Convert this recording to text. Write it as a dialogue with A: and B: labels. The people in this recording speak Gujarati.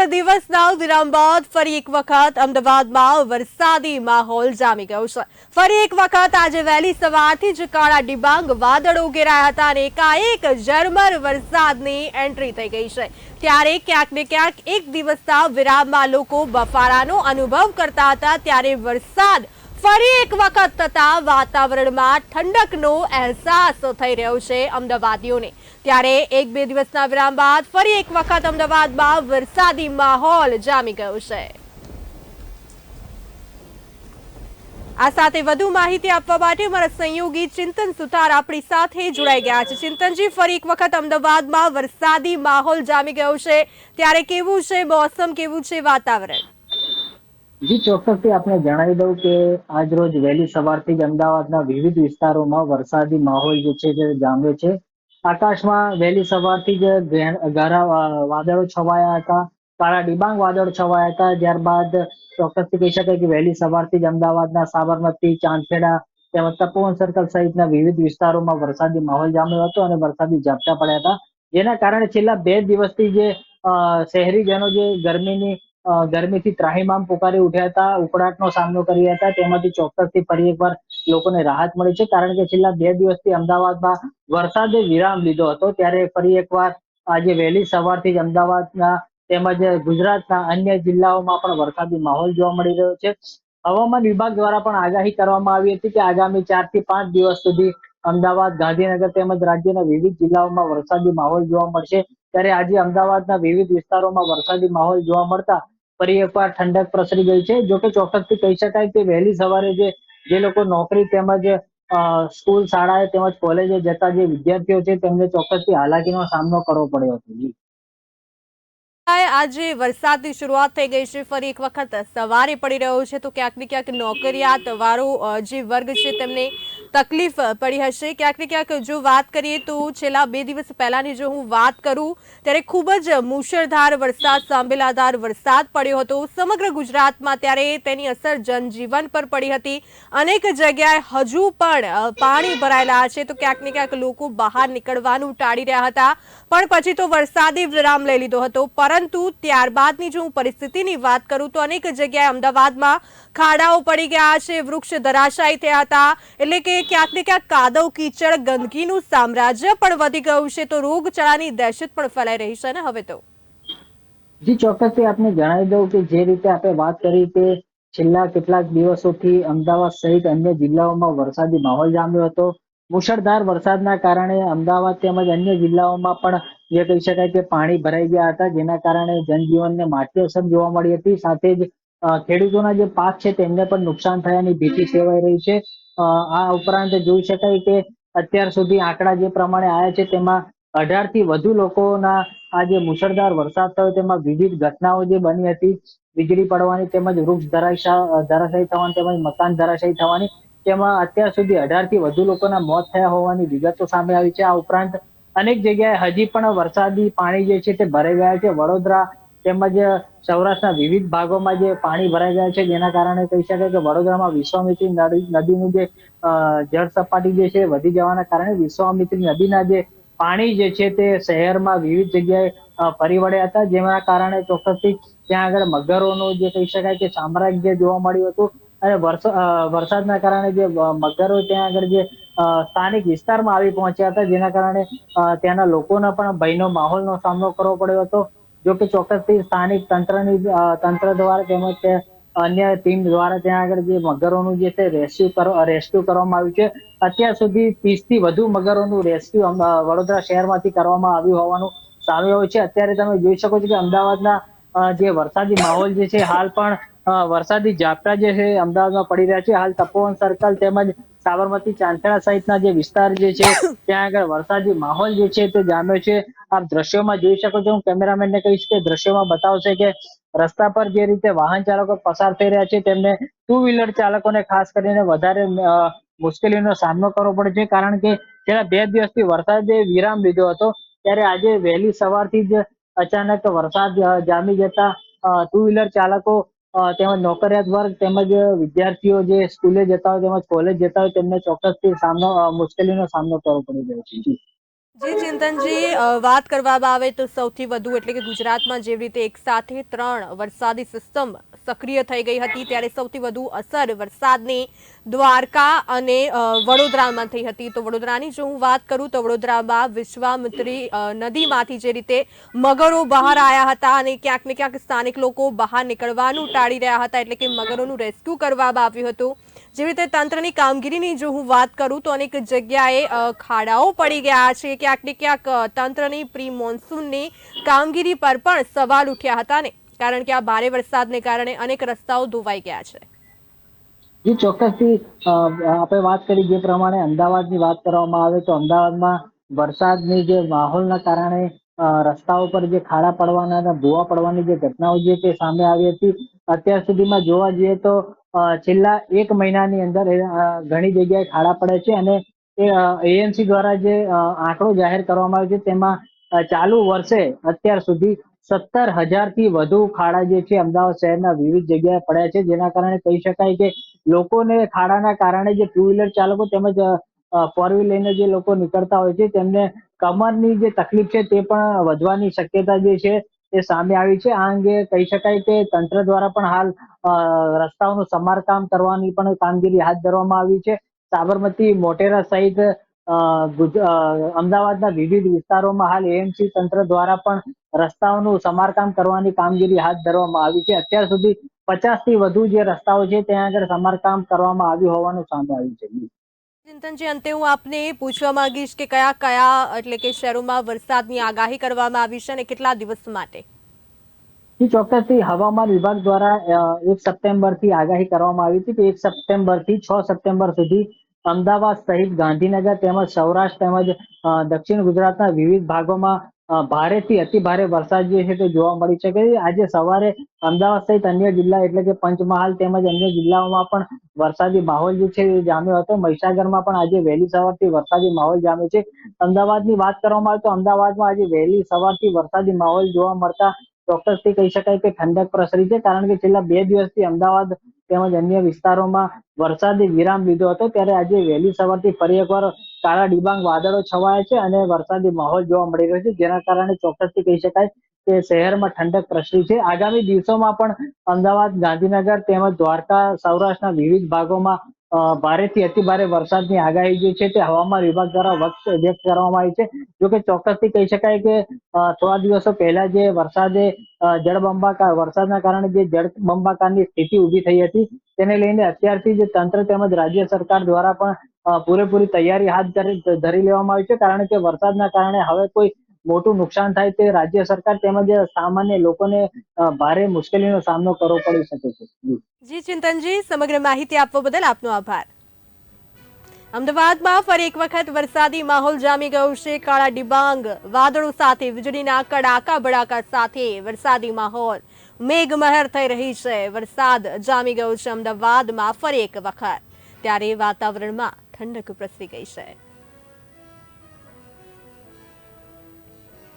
A: દિવસના વિરામ બાદ ફરી એક વખત અમદાવાદમાં વરસાદી માહોલ જામી ગયો છે। ફરી એક વખત આજે વહેલી સવારથી જ કાળા ડિબાંગ વાદળો ઘેરાયા હતા અને એકાએક ઝરમર વરસાદની એન્ટ્રી થઈ ગઈ છે। ત્યારે ક્યાંક ને ક્યાંક એક દિવસના વિરામમાં લોકો બફારાનો અનુભવ કરતા હતા, ત્યારે વરસાદ ફરી એક વખત થતા વાતાવરણમાં ઠંડકનો અહેસાસ થઈ રહ્યો છે અમદાવાદીઓને। ત્યારે એક બે દિવસના વિરામ બાદ ફરી એક વખત અમદાવાદમાં વરસાદી માહોલ જામી ગયો છે। આ સાથે વધુ માહિતી આપવા માટે અમારા સહયોગી ચિંતન સુથાર આપણી સાથે જોડાઈ ગયા છે। ચિંતનજી, ફરી એક વખત અમદાવાદમાં વરસાદી માહોલ જામી ગયો છે, ત્યારે કેવું છે મોસમ, કેવું છે વાતાવરણ?
B: જી ચોક્કસથી આપણે જણાવી દઉં કે આજ રોજ વહેલી સવારથી જ અમદાવાદના વિવિધ વિસ્તારોમાં વરસાદી માહોલ જે છે તે જામ્યો છે। આકાશમાં વહેલી સવારથી જ ઘારા વાદળો છવાયા હતા, કાળા ડિબાંગ વાદળો છવાયા હતા। ત્યારબાદ ચોક્કસથી કહી શકાય કે વહેલી સવારથી જ અમદાવાદના સાબરમતી, ચાંદખેડા તેમજ તપોવન સર્કલ સહિતના વિવિધ વિસ્તારોમાં વરસાદી માહોલ જામ્યો હતો અને વરસાદી ઝાપટા પડ્યા હતા, જેના કારણે છેલ્લા 2 દિવસથી જે શહેરીજનો જે ગરમીથી ત્રાહિમામ પુકારી ઉઠ્યા હતા, ઉકળાટનો સામનો કર્યા હતા, તેમાંથી ચોક્કસથી ફરી એકવાર લોકોને રાહત મળી છે। કારણ કે છેલ્લા 2 દિવસથી અમદાવાદમાં વરસાદે વિરામ લીધો હતો, ત્યારે ફરી એકવાર આજે વહેલી સવારથી જ અમદાવાદના તેમજ ગુજરાતના અન્ય જિલ્લાઓમાં પણ વરસાદી માહોલ જોવા મળી રહ્યો છે। હવામાન વિભાગ દ્વારા પણ આગાહી કરવામાં આવી હતી કે આગામી 4 થી 5 દિવસ સુધી અમદાવાદ, ગાંધીનગર તેમજ રાજ્યના વિવિધ જિલ્લાઓમાં વરસાદી માહોલ જોવા મળશે। ત્યારે આજે અમદાવાદના વિવિધ વિસ્તારોમાં વરસાદી માહોલ જોવા મળતા ફરી એકવાર ઠંડક પ્રસરી ગઈ છે। જો કે ચોક્કસથી કહી શકાય કે વહેલી સવારે જે લોકો નોકરી તેમજ સ્કૂલ, શાળાએ તેમજ કોલેજે જતા જે વિદ્યાર્થીઓ છે તેમને ચોક્કસથી હાલાકીનો સામનો કરવો પડ્યો હતો।
A: આજે વરસાદની શરૂઆત થઈ ગઈ છે, ફરી એક વખત સવારે પડી રહ્યો છે, તો ક્યાંક ને ક્યાંક નોકરિયાત વાળો જે વર્ગ છે તેમને તકલીફ પડી હશે। ક્યાંક ને ક્યાંક જો વાત કરીએ તો છેલ્લા 2 દિવસ પહેલાની જો હું વાત કરું ત્યારે ખૂબ જ મુશળધાર વરસાદ, સાંબેલાધાર વરસાદ પડ્યો હતો સમગ્ર ગુજરાતમાં। ત્યારે તેની અસર જનજીવન પર પડી હતી, અનેક જગ્યાએ હજુ પણ પાણી ભરાયેલા છે, તો ક્યાંક ને ક્યાંક લોકો બહાર નીકળવાનું ટાળી રહ્યા હતા, પણ પછી તો વરસાદે વિરામ લઈ લીધો હતો। પરંતુ ત્યારબાદની જો હું પરિસ્થિતિની વાત કરું તો અનેક જગ્યાએ અમદાવાદમાં ખાડાઓ પડી ગયા છે, વૃક્ષ ધરાશાયી થયા હતા, એટલે કે ક્યાંક ને ક્યાંક કાદવ, કીચડ, ગંદકીનું સામ્રાજ્ય પણ વધી ગયું છે, તો રોગચાળાની દહેશત પણ ફેલાઈ રહી છે ને હવે તો।
B: જી ચોક્કસથી આપને જણાવી દઉં કે જે રીતે આપણે વાત કરી કે છેલ્લા કેટલાક દિવસોથી અમદાવાદ સહિત અન્ય જિલ્લાઓમાં વરસાદી માહોલ જામ્યો હતો। મુશળધાર વરસાદના કારણે અમદાવાદ તેમજ અન્ય જિલ્લાઓમાં પણ જે કહી શકાય કે પાણી ભરાઈ ગયા હતા, જેના કારણે જનજીવનને માઠી અસર જોવા મળી હતી। સાથે જ ખેડૂતોના જે પાક છે તેમને પણ નુકસાન થયાની ભીતિ સેવાઈ રહી છે। આ ઉપરાંત જોઈ શકાય કે અત્યાર સુધી આંકડા જે પ્રમાણે આવ્યા છે તેમાં 18 થી વધુ લોકોના આ જે મુશળધાર વરસાદ થયો તેમાં વિવિધ ઘટનાઓ જે બની હતી, વીજળી પડવાની તેમજ વૃક્ષ ધરાશાયી થવાની તેમજ મકાન ધરાશાયી થવાની, તેમાં અત્યાર સુધી 18 થી વધુ લોકોના મોત થયા હોવાની વિગતો સામે આવી છે। આ ઉપરાંત અનેક જગ્યાએ હજી પણ વરસાદી પાણી જે છે તે ભરાઈ ગયા છે। વડોદરા તેમજ સૌરાષ્ટ્રના વિવિધ ભાગોમાં જે પાણી ભરાઈ ગયા છે, જેના કારણે કહી શકાય કે વડોદરામાં વિશ્વામિત્રી નદીનું જે જળ સપાટી જે છે વધી જવાના કારણે વિશ્વામિત્રી નદીના જે પાણી જે છે તે શહેરમાં વિવિધ જગ્યાએ ફરી વળ્યા હતા, જેના કારણે ચોક્કસથી ત્યાં આગળ મગરોનું જે કહી શકાય કે સામ્રાજ્ય જોવા મળ્યું હતું। અને વરસાદના કારણે જે મગરો ત્યાં આગળ જે સ્થાનિક વિસ્તારમાં આવી પહોંચ્યા હતા, જેના કારણે ત્યાંના લોકોને પણ ભયનો માહોલનો સામનો કરવો પડ્યો હતો। જો કે ચોક્કસથી સ્થાનિક તંત્ર દ્વારા તેમજ અન્ય ટીમ દ્વારા ત્યાં આગળ જે મગરોનું જે છે રેસ્ક્યુ કરવામાં આવ્યું છે। અત્યાર સુધી 30 થી વધુ મગરોનું રેસ્ક્યુ વડોદરા શહેરમાંથી કરવામાં આવ્યું હોવાનું સામે આવ્યું છે। અત્યારે તમે જોઈ શકો છો કે અમદાવાદના જે વરસાદી માહોલ જે છે હાલ પણ વરસાદી ઝાપટા જે છે અમદાવાદમાં પડી રહ્યા છે। હાલ તપોવન સર્કલ તેમજ સાબરમતી, ચાંદખેડા સહિતના જે વિસ્તાર જે છે ત્યાં આગળ વરસાદી માહોલ જે છે તે જામ્યો છે। આપ દ્રશ્યોમાં જોઈ શકો છો, હું કેમેરામેનને કહીશ કે દ્રશ્યોમાં બતાવશે કે રસ્તા પર જે રીતે વાહન ચાલકો પસાર થઈ રહ્યા છે તેમને ટુ વ્હીલર ચાલકોને ખાસ કરીને વધારે મુશ્કેલીનો સામનો કરવો પડે છે, કારણ કે છેલ્લા 2 દિવસથી વરસાદે વિરામ લીધો હતો। ત્યારે આજે વહેલી સવારથી જ અચાનક વરસાદ જામી જતા ટુ વ્હીલર ચાલકો તેમજ નોકરિયાત વર્ગ તેમજ વિદ્યાર્થીઓ જે સ્કૂલે જતા હોય તેમજ કોલેજ જતા હોય તેમને ચોક્કસથી મુશ્કેલીનો સામનો કરવો પડી રહ્યો છે।
A: જી ચિંતનજી, વાત કરવામાં આવે તો સૌથી વધુ એટલે કે ગુજરાતમાં જેવી રીતે એક સાથે 3 વરસાદી સિસ્ટમ સક્રિય થઈ ગઈ હતી, ત્યારે સૌથી વધુ અસર વરસાદની દ્વારકા અને વડોદરામાં થઈ હતી. તો વડોદરાની જો હું વાત કરું તો વડોદરામાં વિશ્વામિત્રી નદીમાંથી જે રીતે મગરો બહાર આવ્યા હતા અને ક્યાંક ને ક્યાંક સ્થાનિક લોકો બહાર નીકળવાનું ટાળી રહ્યા હતા, એટલે કે મગરોનું રેસ્ક્યુ કરવામાં આવ્યું હતું. જેવી રીતે તંત્રની કામગીરીની જો હું વાત કરું તો અનેક જગ્યાએ ખાડાઓ પડી ગયા છે, ક્યાંક ને ક્યાંક તંત્રની પ્રી મોન્સૂનની કામગીરી પર પણ સવાલ ઉઠ્યા હતા ને, કારણ કે આ ભારે વરસાદને કારણે અનેક રસ્તાઓ ધોવાઈ ગયા છે.
B: જી ચોક્કસથી આપણે વાત કરી જે પ્રમાણે અમદાવાદની વાત કરવામાં આવે તો અમદાવાદમાં વરસાદની જે માહોલના કારણે રસ્તાઓ પર જે ખાડા પડવાના અને ભૂવા પડવાની જે ઘટનાઓ છે તે સામે આવી હતી. અત્યાર સુધીમાં જોવા જઈએ તો છેલ્લા 1 મહિનાની અંદર ઘણી જગ્યાએ ખાડા પડે છે અને એએમસી દ્વારા જે આંકડો જાહેર કરવામાં આવ્યો છે તેમાં ચાલુ વર્ષે અત્યાર સુધી 17,000 થી વધુ ખાડા જે છે અમદાવાદ શહેરના વિવિધ જગ્યાએ પડ્યા છે, જેના કારણે કહી શકાય કે લોકોને ખાડાના કારણે જે ટુ વ્હીલર ચાલકો તેમજ ફોર વ્હીલ લઈને જે લોકો નીકળતા હોય છે તેમને કમરની જે તકલીફ છે તે પણ વધવાની શક્યતા જે છે તે સામે આવી છે. આ અંગે કહી શકાય કે તંત્ર દ્વારા પણ હાલ રસ્તાઓનું સમારકામ કરવાની પણ કામગીરી હાથ ધરવામાં આવી છે. સાબરમતી, મોટેરા સહિત અમદાવાદના વિવિધ વિસ્તારોમાં હાલ એએમસી તંત્ર દ્વારા પણ રસ્તાઓનું સમારકામ કરવાની કામગીરી હાથ ધરવામાં આવી છે. અત્યાર સુધી 50 થી વધુ જે રસ્તાઓ છે ત્યાં આગળ સમારકામ કરવામાં આવ્યું હોવાનું સામે આવ્યું છે.
A: ચિંતનજી, અંતે હું આપને પૂછવા માંગીશ કે કયા કયા એટલે કે શહેરોમાં વરસાદની આગાહી કરવામાં આવી છે અને કેટલા દિવસ માટે?
B: ચોક્કસથી હવામાન વિભાગ દ્વારા 1 સપ્ટેમ્બરથી આગાહી કરવામાં આવી હતી કે 1 સપ્ટેમ્બરથી 6 સપ્ટેમ્બર સુધી અમદાવાદ સહિત ગાંધીનગર તેમજ સૌરાષ્ટ્ર તેમજ દક્ષિણ ગુજરાતના વિવિધ ભાગોમાં ભારેથી અતિ ભારે વરસાદ જે છે તે જોવા મળી શકે છે. આજે સવારે અમદાવાદ સહિત અન્ય જિલ્લા એટલે કે પંચમહાલ તેમજ અન્ય જિલ્લાઓમાં પણ વરસાદી માહોલ જે છે એ જામ્યો હતો. મહીસાગરમાં પણ આજે વહેલી સવારથી વરસાદી માહોલ જામ્યો છે. અમદાવાદની વાત કરવામાં આવે તો અમદાવાદમાં આજે વહેલી સવારથી વરસાદી માહોલ જોવા મળતા ચોક્કસથી કહી શકાય કે ઠંડક પ્રસરી છે, કારણ કે છેલ્લા 2 દિવસથી અમદાવાદ તેમજ અન્ય વિસ્તારોમાં વરસાદે વિરામ લીધો હતો, ત્યારે આજે વહેલી સવારથી ફરી એકવાર કાળા ડિબાંગ વાદળો છવાયા છે અને વરસાદી માહોલ જોવા મળી રહ્યો છે, જેના કારણે ચોક્કસથી કહી શકાય કે શહેરમાં ઠંડક પ્રસરી છે. આગામી દિવસોમાં પણ અમદાવાદ, ગાંધીનગર તેમજ દ્વારકા, સૌરાષ્ટ્રના વિવિધ ભાગોમાં ભારેથી અતિ ભારે વરસાદની આગાહી જે છે તે હવામાન વિભાગ દ્વારા વ્યક્ત કરવામાં આવી છે. જોકે ચોક્કસથી કહી શકાય કે થોડા દિવસો પહેલા જે વરસાદે વરસાદના કારણે જે જળબંબાકારની સ્થિતિ ઊભી થઈ હતી તેને લઈને અત્યારથી જ તંત્ર તેમજ રાજ્ય સરકાર દ્વારા પણ પૂરેપૂરી તૈયારી હાથ ધરી લેવામાં આવી છે, કારણ કે વરસાદના કારણે હવે કોઈ મોટું નુકસાન થાય તે રાજ્ય સરકાર તેમજ સામાન્ય લોકોને ભારે મુશ્કેલીનો સામનો કરવો પડી શકે છે.
A: જી ચિંતનજી, સમગ્ર માહિતી આપવા બદલ આપનો આભાર. અમદાવાદમાં ફરી એક વખત વરસાદી માહોલ જામી ગયો છે. કાળા ડિબાંગ વાદળો સાથે વીજળીના કડાકા ભડાકા સાથે વરસાદી માહોલ, મેઘમહેર થઈ રહી છે. વરસાદ જામી ગયો છે અમદાવાદમાં ફરી એક વખત, ત્યારે વાતાવરણમાં ઠંડક પ્રસરી ગઈ છે.